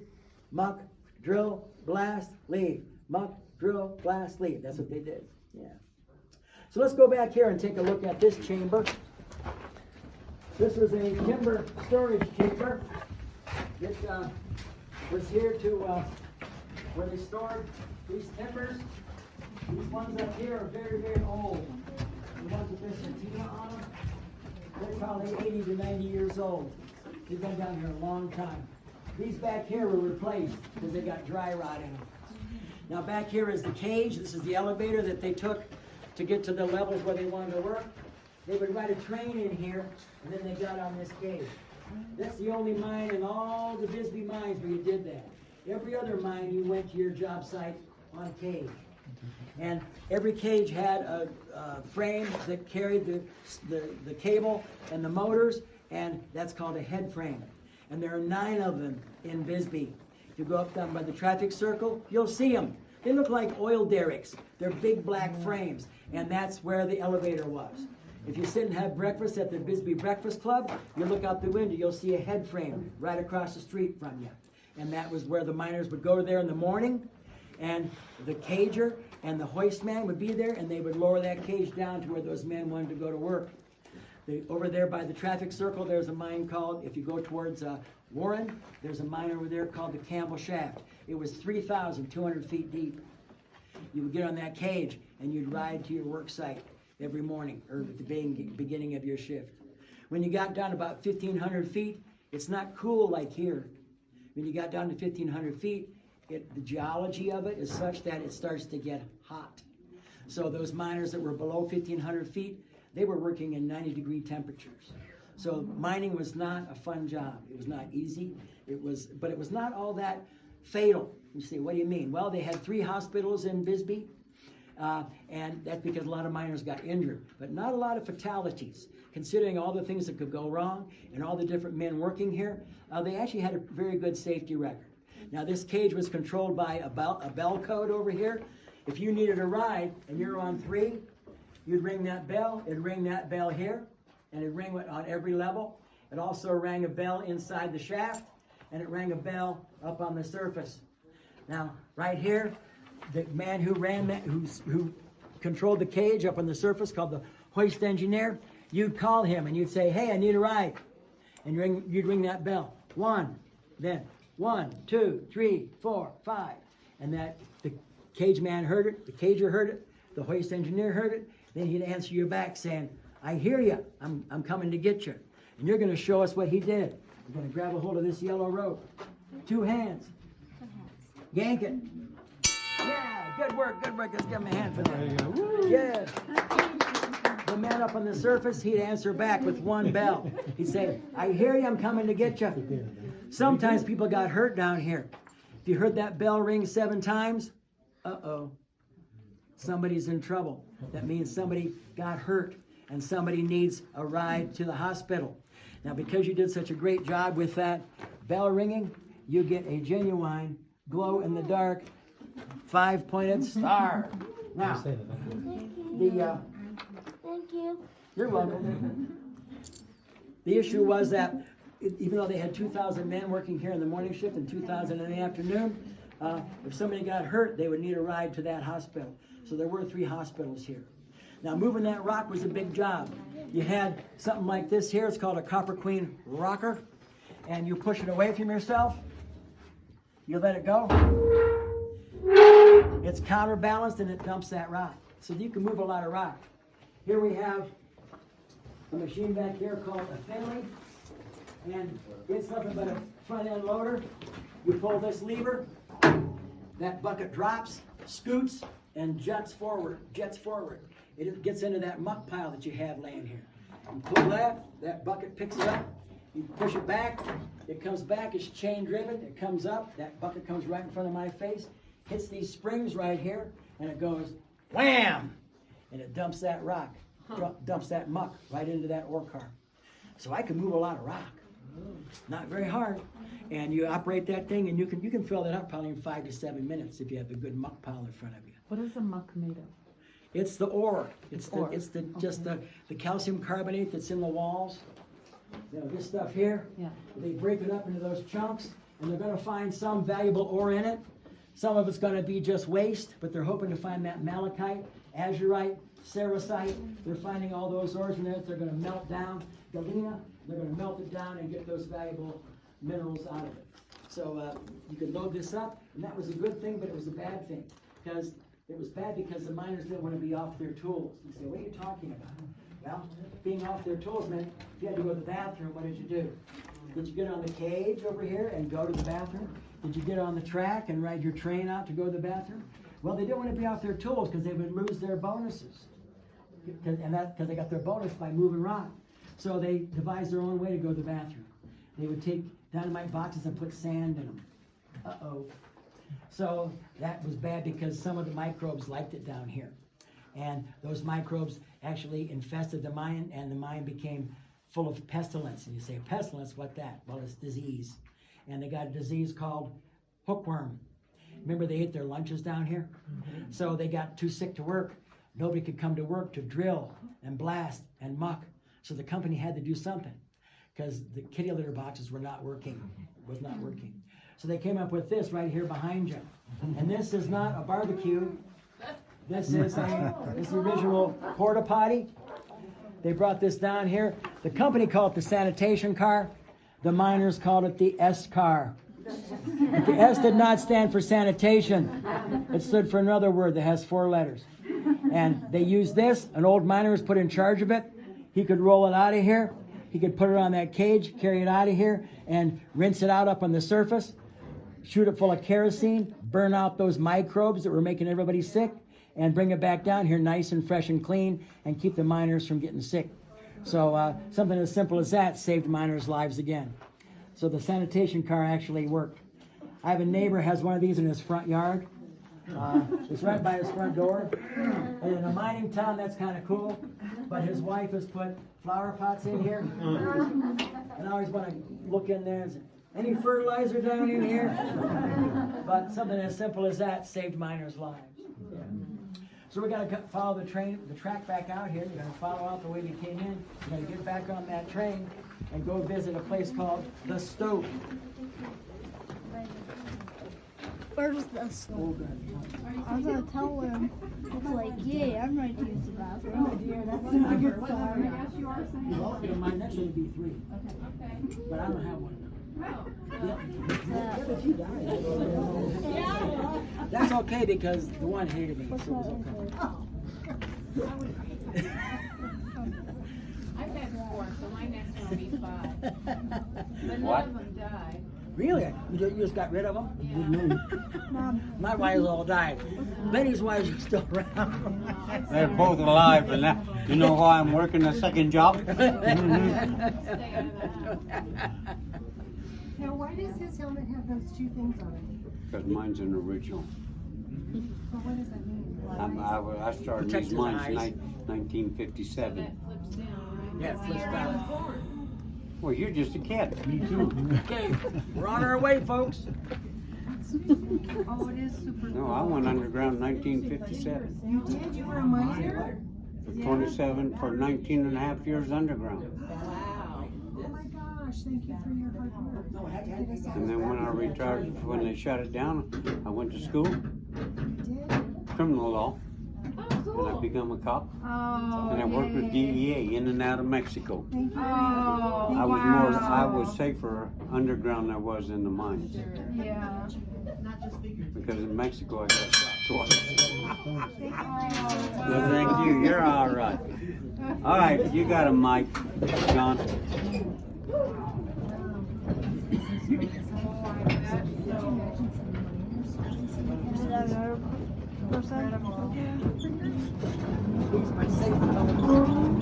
muck, drill, blast, leave, muck, drill, blast, leave. That's what they did, yeah. So let's go back here and take a look at this chamber. This was a timber storage chamber. It was here to where they stored these timbers. These ones up here are very, very old. The ones with this satina on them, they're probably 80 to 90 years old. They've been down here a long time. These back here were replaced because they got dry rot in them. Now back here is the cage. This is the elevator that they took to get to the levels where they wanted to work. They would ride a train in here, and then they got on this cage. That's the only mine in all the Bisbee mines where you did that. Every other mine, you went to your job site on a cage. And every cage had a frame that carried the cable and the motors, and that's called a head frame. And there are 9 of them in Bisbee. If you go up down by the traffic circle, you'll see them. They look like oil derricks. They're big black frames, and that's where the elevator was. If you sit and have breakfast at the Bisbee Breakfast Club, you look out the window, you'll see a head frame right across the street from you. And that was where the miners would go there in the morning, and the cager and the hoist man would be there, and they would lower that cage down to where those men wanted to go to work. Over there by the traffic circle, there's a mine called, if you go towards Warren, there's a mine over there called the Campbell Shaft. It was 3,200 feet deep. You would get on that cage, and you'd ride to your work site every morning, or at the beginning of your shift. When you got down about 1,500 feet, it's not cool like here. When you got down to 1,500 feet, the geology of it is such that it starts to get hot. So those miners that were below 1,500 feet, they were working in 90-degree temperatures. So mining was not a fun job. It was not easy. But it was not all that fatal. You say, what do you mean? Well, they had 3 hospitals in Bisbee, and that's because a lot of miners got injured, but not a lot of fatalities. Considering all the things that could go wrong and all the different men working here, they actually had a very good safety record. Now, this cage was controlled by a bell code over here. If you needed a ride and you're on 3, you'd ring that bell. It'd ring that bell here, and it'd ring on every level. It also rang a bell inside the shaft, and it rang a bell up on the surface. Now, right here, the man who ran that, who controlled the cage up on the surface, called the Hoist Engineer, you'd call him and you'd say, hey, I need a ride. And you'd ring that bell. 1, then 1, 2, 3, 4, 5. And that the cage man heard it, the cager heard it, the Hoist Engineer heard it. Then he'd answer you back saying, I hear you, I'm coming to get you. And you're going to show us what he did. You're going to grab a hold of this yellow rope. 2 hands. Yank it. Yeah, good work. Let's give him a hand for that. There you go. Woo. Yeah. The man up on the surface, he'd answer back with 1 bell. He'd say, I hear you, I'm coming to get you. Sometimes people got hurt down here. If you heard that bell ring 7 times, uh-oh, somebody's in trouble. That means somebody got hurt and somebody needs a ride to the hospital. Now, because you did such a great job with that bell ringing, you get a genuine glow-in-the-dark 5-pointed star. Now, Thank you. you're welcome. The issue was that even though they had 2,000 men working here in the morning shift and 2,000 in the afternoon, if somebody got hurt, they would need a ride to that hospital. So there were 3 hospitals here. Now, moving that rock was a big job. You had something like this here. It's called a Copper Queen rocker. And you push it away from yourself. You let it go. It's counterbalanced and it dumps that rock. So you can move a lot of rock. Here we have a machine back here called a Finley. And it's nothing but a front end loader. You pull this lever, that bucket drops, scoots, and jets forward. It gets into that muck pile that you have laying here. You pull that bucket picks it up. You push it back, it comes back, it's chain driven, it comes up, that bucket comes right in front of my face, hits these springs right here, and it goes wham! And it dumps that rock, dumps that muck right into that ore car. So I can move a lot of rock. Not very hard. And you operate that thing and you can fill that up probably in 5 to 7 minutes if you have a good muck pile in front of you. What is the muck made of? It's the ore. It's ore. Just the calcium carbonate that's in the walls. You know, this stuff here, Yeah. they break it up into those chunks, and they're going to find some valuable ore in it. Some of it's going to be just waste, but they're hoping to find that malachite, azurite, cerussite. They're finding all those ores in there. They're going to melt down galena. They're going to melt it down and get those valuable minerals out of it. So you could load this up, and that was a good thing, but it was a bad thing. Because it was bad because the miners didn't want to be off their tools. You say, what are you talking about? Well, being off their tools meant if you had to go to the bathroom, what did you do? Did you get on the cage over here and go to the bathroom? Did you get on the track and ride your train out to go to the bathroom? Well, they didn't want to be off their tools because they would lose their bonuses. And that's because they got their bonus by moving rock. So they devised their own way to go to the bathroom. They would take dynamite boxes and put sand in them. Uh-oh. So that was bad because some of the microbes liked it down here. And those microbes actually infested the mine, and the mine became full of pestilence. And you say, pestilence, what that? Well, it's disease. And they got a disease called hookworm. Remember they ate their lunches down here? Mm-hmm. So they got too sick to work. Nobody could come to work to drill and blast and muck. So the company had to do something because the kitty litter boxes were not working. So they came up with this right here behind you. And this is not a barbecue. This is the original porta potty. They brought this down here. The company called it the sanitation car. The miners called it the S car. But the S did not stand for sanitation. It stood for another word that has 4 letters. And they used this. An old miner was put in charge of it. He could roll it out of here. He could put it on that cage, carry it out of here, and rinse it out up on the surface. Shoot it full of kerosene, burn out those microbes that were making everybody sick, and bring it back down here nice and fresh and clean, and keep the miners from getting sick. So something as simple as that saved miners' lives again. So the sanitation car actually worked. I have a neighbor has one of these in his front yard. It's right by his front door. And in a mining town, that's kind of cool. But his wife has put flower pots in here. And I always want to look in there and say, any fertilizer down in here? But something as simple as that saved miners' lives. Yeah. So we're going to follow the track back out here. You're going to follow out the way we came in. You're going to get back on that train and go visit a place called the Stoke. Where's the stove? I was gonna tell him, it's like, yeah, I'm ready to use the bathroom. Yeah, that's a good story. Well, in my next one would be 3. But I don't have one. That's okay because the one hated me, so it was okay. I've had 4, so my next one will be 5. But What? none of them died. Really? You just got rid of them? Mom, My wives all died. Betty's wives are still around. They're both alive, and that, you know why I'm working a second job? Stay out of that. Now, why does his helmet have those 2 things on it? Because mine's an original. Well, what does that mean? I started Protect these his mines in eyes. 1957. That flips down, right? Yeah, it flips down. Well, you're just a kid. Me too. Okay, we're on our way, folks. Oh, it is super. No, I went underground in 1957. You did? You were a miner? For 19 and a half years underground. Wow. Oh my gosh, thank you for your hard work. And then when I retired, when they shut it down, I went to school, You did? criminal law, Oh, and I cool. became a cop. oh, And I worked with DEA in and out of Mexico. Thank you. I was safer underground than I was in the mines. yeah. Not just figured. Because in Mexico I got shot twice. Well, thank you. You're all right. All right, you got a mic, John. Is that another person? He's my safe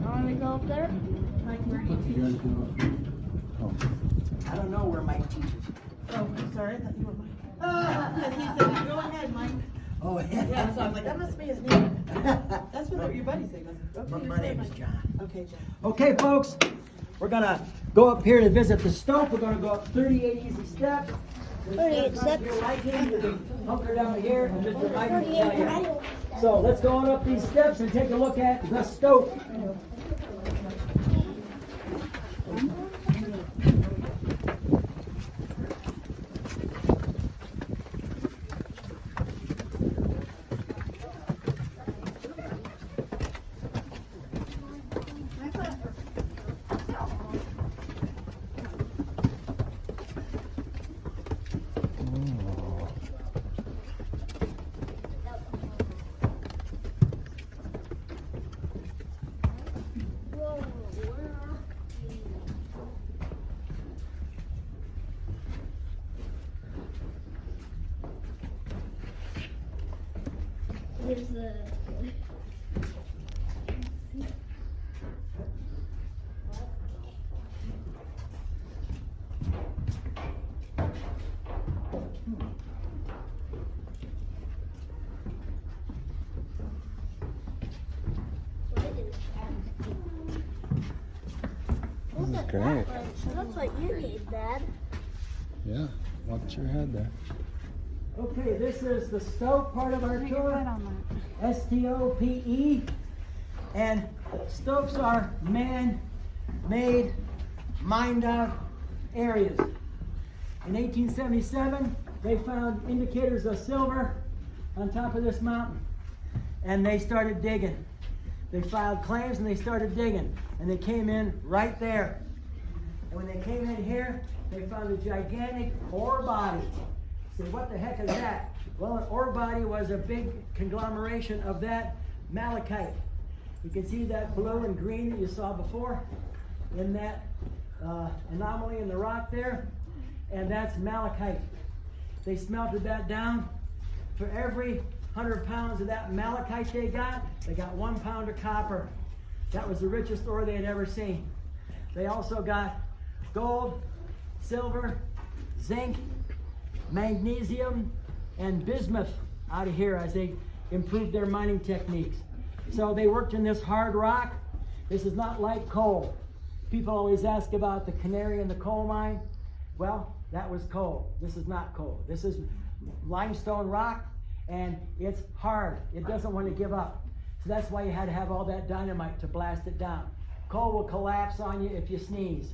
Want to go up there? I don't know where Mike teaches. Oh, I'm sorry, I thought you were Mike. And he said, go ahead, Mike. Oh, Yeah, so I was like, that must be his name. That's what your buddy said. Okay, My name is John. Okay, John. Okay, folks, we're gonna go up here to visit the Stoke. We're gonna go up 38 easy steps. 38 steps. Hunker down here, and Mr. Mike will tell you. So let's go on up these steps and take a look at the Stoke. Here's the. Great. That's what you need, Dad. Yeah. Watch your head there. Okay, this is the Stoke part of our tour. S-T-O-P-E. And stopes are man-made, mined-out areas. In 1877, they found indicators of silver on top of this mountain. and they started digging. They filed claims and they started digging, and they came in right there. And when they came in here, they found a gigantic ore body. So what the heck is that? Well, an ore body was a big conglomeration of that malachite. You can see that blue and green that you saw before in that anomaly in the rock there, and that's malachite. They smelted that down. For every 100 pounds of that malachite they got 1 pound of copper. That was the richest ore they had ever seen. They also got gold, silver, zinc, magnesium, and bismuth out of here as they improved their mining techniques. So they worked in this hard rock. This is not like coal. People always ask about the canary in the coal mine. Well, that was coal. This is not coal. This is limestone rock, and it's hard. It doesn't want to give up. So that's why you had to have all that dynamite to blast it down. Coal will collapse on you if you sneeze.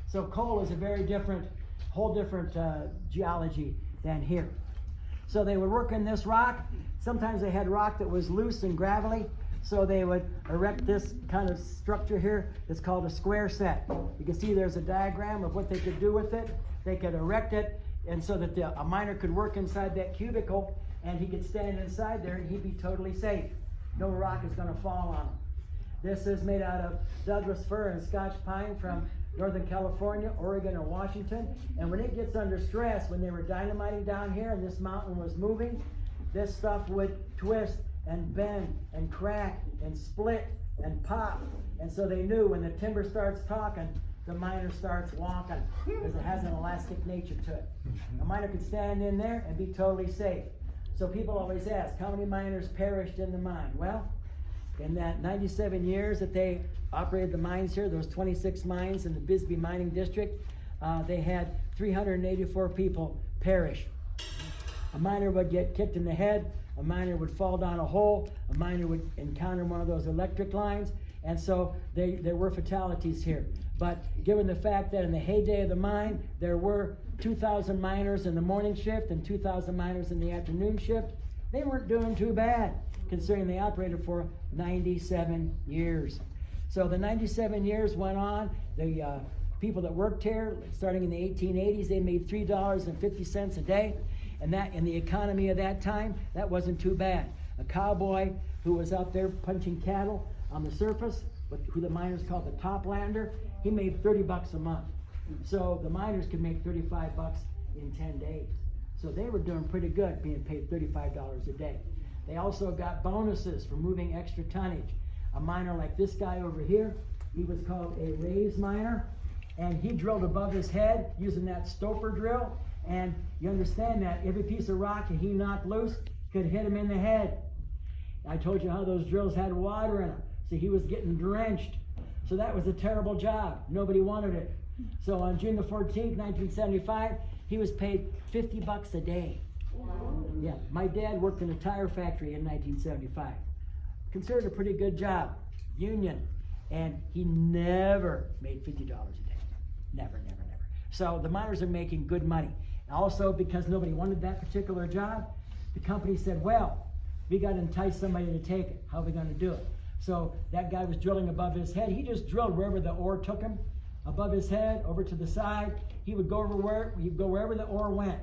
So coal is a very different, whole different geology than here. So they would work in this rock. Sometimes they had rock that was loose and gravelly, so they would erect this kind of structure here. It's called a square set. You can see there's a diagram of what they could do with it. They could erect it, and so that a miner could work inside that cubicle, and he could stand inside there and he'd be totally safe. No rock is going to fall on him. This is made out of Douglas fir and Scotch pine from Northern California, Oregon, and Washington. And when it gets under stress, when they were dynamiting down here and this mountain was moving, this stuff would twist and bend and crack and split and pop. And so they knew when the timber starts talking, the miner starts walking, because it has an elastic nature to it. A miner could stand in there and be totally safe. So people always ask, how many miners perished in the mine? Well, in that 97 years that they operated the mines here, those 26 mines in the Bisbee Mining District, they had 384 people perish. A miner would get kicked in the head, a miner would fall down a hole, a miner would encounter one of those electric lines, and so there were fatalities here. But given the fact that in the heyday of the mine, there were 2,000 miners in the morning shift and 2,000 miners in the afternoon shift, they weren't doing too bad, considering they operated for 97 years. So the 97 years went on. The people that worked here, starting in the 1880s, they made $3.50 a day. And that, in the economy of that time, that wasn't too bad. A cowboy who was out there punching cattle on the surface, who the miners called the toplander, he made $30 a month. So the miners could make $35 in 10 days. So they were doing pretty good, being paid $35 a day. They also got bonuses for moving extra tonnage. A miner like this guy over here, he was called a raise miner, and he drilled above his head using that stoper drill. And you understand that every piece of rock that he knocked loose could hit him in the head. I told you how those drills had water in them, so he was getting drenched. So that was a terrible job. Nobody wanted it. So on June the 14th, 1975, he was paid $50 a day. Yeah, my dad worked in a tire factory in 1975. Considered a pretty good job, union, and he never made $50 a day. Never, never, never. So the miners are making good money. Also, because nobody wanted that particular job, the company said, well, we got to entice somebody to take it. How are we going to do it? So that guy was drilling above his head. He just drilled wherever the ore took him, above his head, over to the side. He would go he'd go wherever the ore went.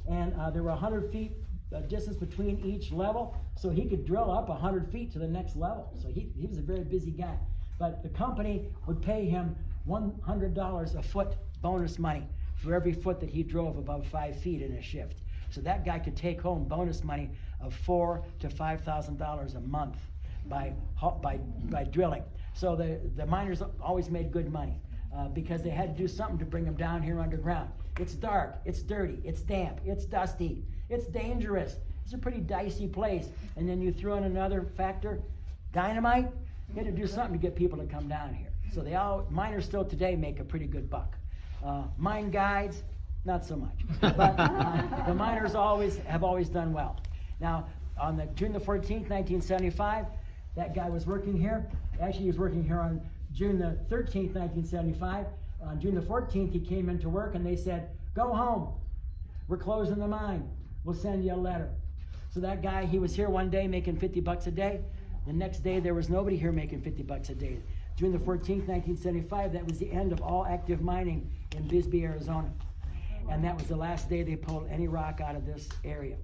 And there were 100 feet distance between each level, so he could drill up 100 feet to the next level. So he was a very busy guy. But the company would pay him $100 a foot bonus money for every foot that he drove above 5 feet in a shift. So that guy could take home bonus money of $4,000 to $5,000 a month by drilling. So the miners always made good money because they had to do something to bring them down here underground. It's dark, it's dirty, it's damp, it's dusty, it's dangerous. It's a pretty dicey place. And then you throw in another factor, dynamite. You had to do something to get people to come down here. So miners still today make a pretty good buck. Mine guides, not so much. But the miners have always done well. Now, on June the 14th, 1975, that guy was working here. Actually, he was working here on June the 13th, 1975. On June the 14th, he came into work and they said, go home. We're closing the mine. We'll send you a letter. So that guy, he was here one day making $50 a day. The next day, there was nobody here making $50 a day. June the 14th, 1975, that was the end of all active mining in Bisbee, Arizona. And that was the last day they pulled any rock out of this area.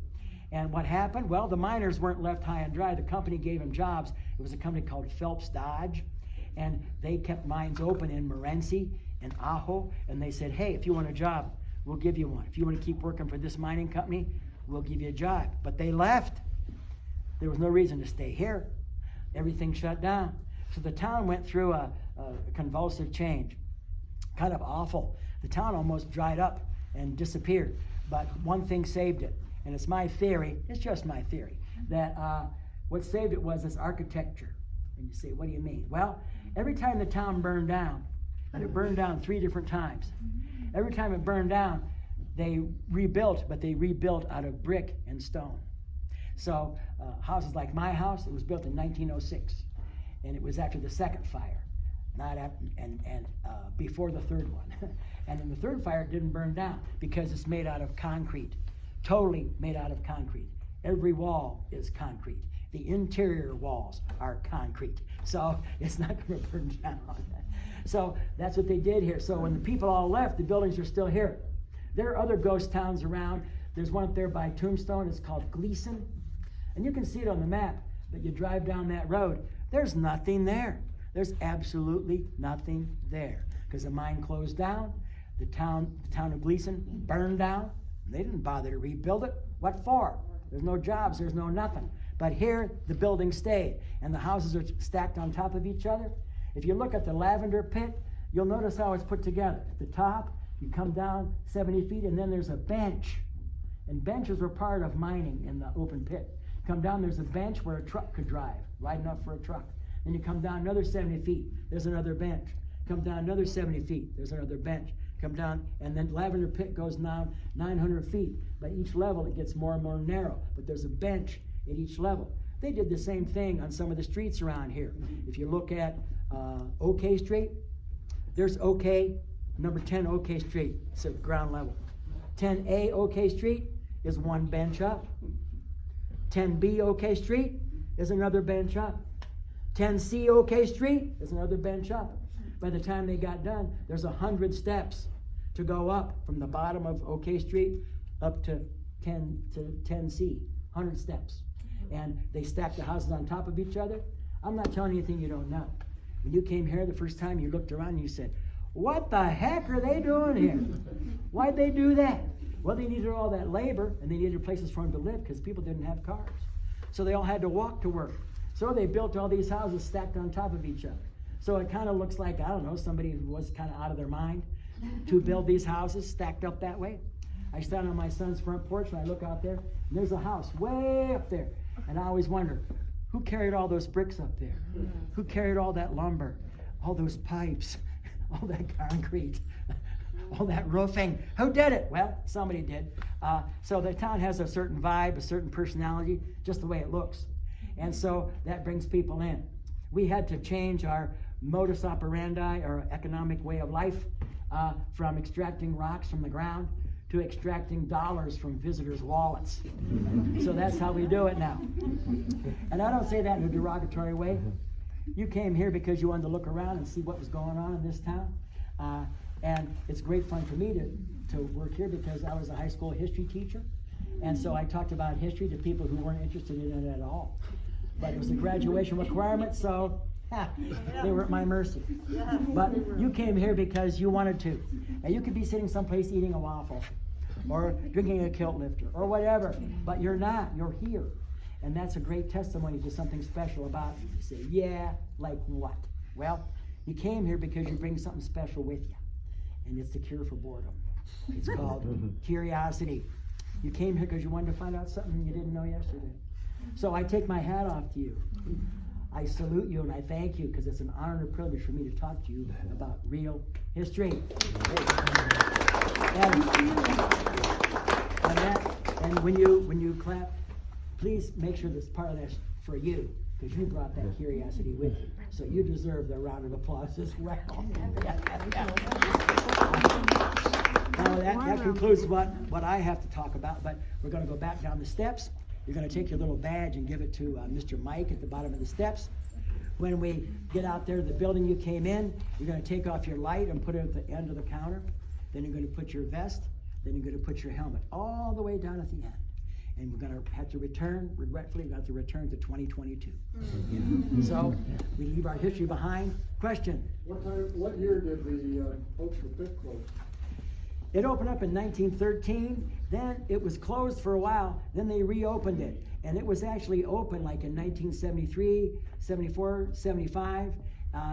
And what happened? Well, the miners weren't left high and dry. The company gave them jobs. It was a company called Phelps Dodge. And they kept mines open in Morenci and Ajo. And they said, hey, if you want a job, we'll give you one. If you want to keep working for this mining company, we'll give you a job. But they left. There was no reason to stay here. Everything shut down. So the town went through a convulsive change. Kind of awful. The town almost dried up and disappeared. But one thing saved it. And it's my theory, it's just my theory, that what saved it was this architecture. And you say, what do you mean? Well, every time the town burned down, and it burned down 3 different times, every time it burned down, they rebuilt, but they rebuilt out of brick and stone. So houses like my house, it was built in 1906, and it was after the second fire, not after, and before the third one. And in the third fire, it didn't burn down because it's made out of concrete. Totally made out of concrete. Every wall is concrete. The interior walls are concrete. So it's not going to burn down. So that's what they did here. So when the people all left, the buildings are still here. There are other ghost towns around. There's one up there by Tombstone. It's called Gleason. And you can see it on the map, but you drive down that road, there's nothing there. There's absolutely nothing there because the mine closed down. The town of Gleason burned down. They didn't bother to rebuild it. What for? There's no jobs, there's no nothing. But here, the building stayed, and the houses are stacked on top of each other. If you look at the lavender pit, you'll notice how it's put together. At the top, you come down 70 feet, and then there's a bench. And benches were part of mining in the open pit. Come down, there's a bench where a truck could drive, wide enough for a truck. Then you come down another 70 feet, there's another bench. Come down another 70 feet, there's another bench. Come down, and then lavender pit goes down 900 feet. By each level, it gets more and more narrow, but there's a bench at each level. They did the same thing on some of the streets around here. If you look at OK Street, there's OK, number 10 OK Street, it's at ground level. 10A OK Street is one bench up. 10B OK Street is another bench up. 10C OK Street is another bench up. By the time they got done, there's 100 steps to go up from the bottom of OK Street up to 10C, 100 steps. And they stacked the houses on top of each other. I'm not telling you anything you don't know. When you came here the first time, you looked around and you said, what the heck are they doing here? Why'd they do that? Well, they needed all that labor, and they needed places for them to live because people didn't have cars. So they all had to walk to work. So they built all these houses stacked on top of each other. So it kind of looks like, I don't know, somebody who was kind of out of their mind to build these houses stacked up that way. I stand on my son's front porch and I look out there, and there's a house way up there. And I always wonder, who carried all those bricks up there? Who carried all that lumber, all those pipes, all that concrete, all that roofing? Who did it? Well, somebody did. So the town has a certain vibe, a certain personality, just the way it looks. And so that brings people in. We had to change our modus operandi, or economic way of life, from extracting rocks from the ground to extracting dollars from visitors' wallets. So that's how we do it now. And I don't say that in a derogatory way. You came here because you wanted to look around and see what was going on in this town. And it's great fun for me to work here because I was a high school history teacher. And so I talked about history to people who weren't interested in it at all. But it was a graduation requirement, so they were at my mercy. But you came here because you wanted to. And you could be sitting someplace eating a waffle or drinking a kilt lifter or whatever, but you're not, you're here. And that's a great testimony to something special about you. You say, yeah, like what? Well, you came here because you bring something special with you. And it's the cure for boredom. It's called curiosity. You came here because you wanted to find out something you didn't know yesterday. So I take my hat off to you. I salute you and I thank you because it's an honor and a privilege for me to talk to you about real history. And when you clap, please make sure this part of that's for you because you brought that curiosity with you. So you deserve the round of applause as well. Now that concludes what I have to talk about, but we're going to go back down the steps You're going to take your little badge and give it to Mr. Mike at the bottom of the steps. When we get out there to the building you came in, you're going to take off your light and put it at the end of the counter. Then you're going to put your vest. Then you're going to put your helmet all the way down at the end. And we're going to have to return, regretfully, we have to return to 2022. Yeah. So we leave our history behind. Question? What year did the Ultra Pit close? It opened up in 1913, then it was closed for a while, then they reopened it. And it was actually open like in 1973, 74, 75,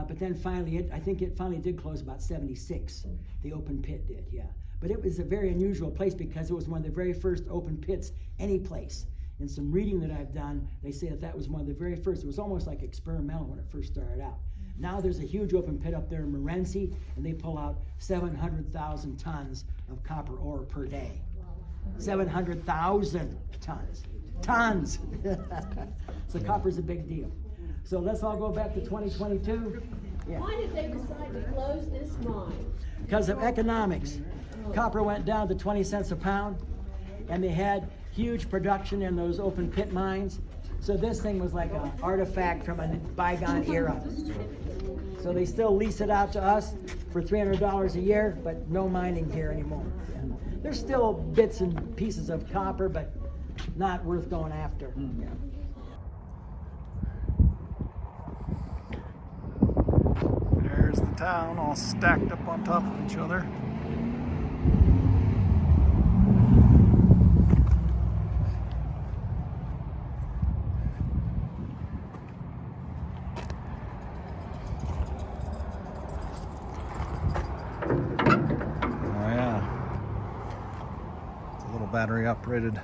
but then finally, I think it finally did close about 76. The open pit did, yeah. But it was a very unusual place because it was one of the very first open pits any place. In some reading that I've done, they say that was one of the very first. It was almost like experimental when it first started out. Now there's a huge open pit up there in Morenci, and they pull out 700,000 tons of copper ore per day. 700,000 tons. Tons! So copper's a big deal. So let's all go back to 2022. Yeah. Why did they decide to close this mine? Because of economics. Copper went down to 20 cents a pound, and they had huge production in those open pit mines. So this thing was like an artifact from a bygone era. So they still lease it out to us for $300 a year, but no mining here anymore. And there's still bits and pieces of copper, but not worth going after. Yeah. There's the town all stacked up on top of each other. Oh yeah. It's a little battery operated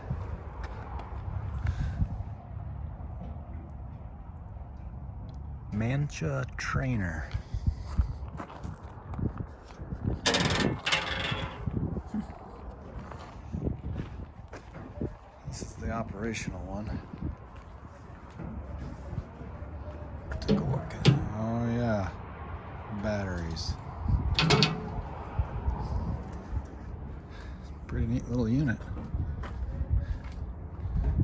Mancha trainer. This is the operational one. Take a look at it. Oh yeah, batteries. Pretty neat little unit.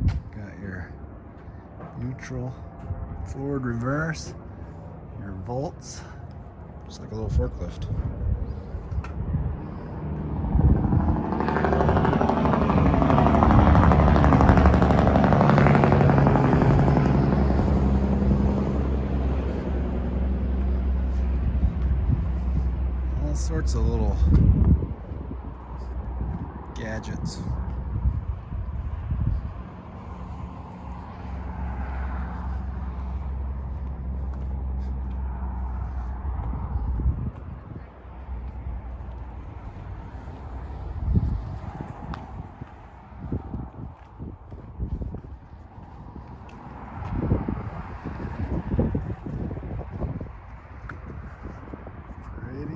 Got your neutral, forward, reverse, your volts, just like a little forklift. All sorts of little gadgets. Pretty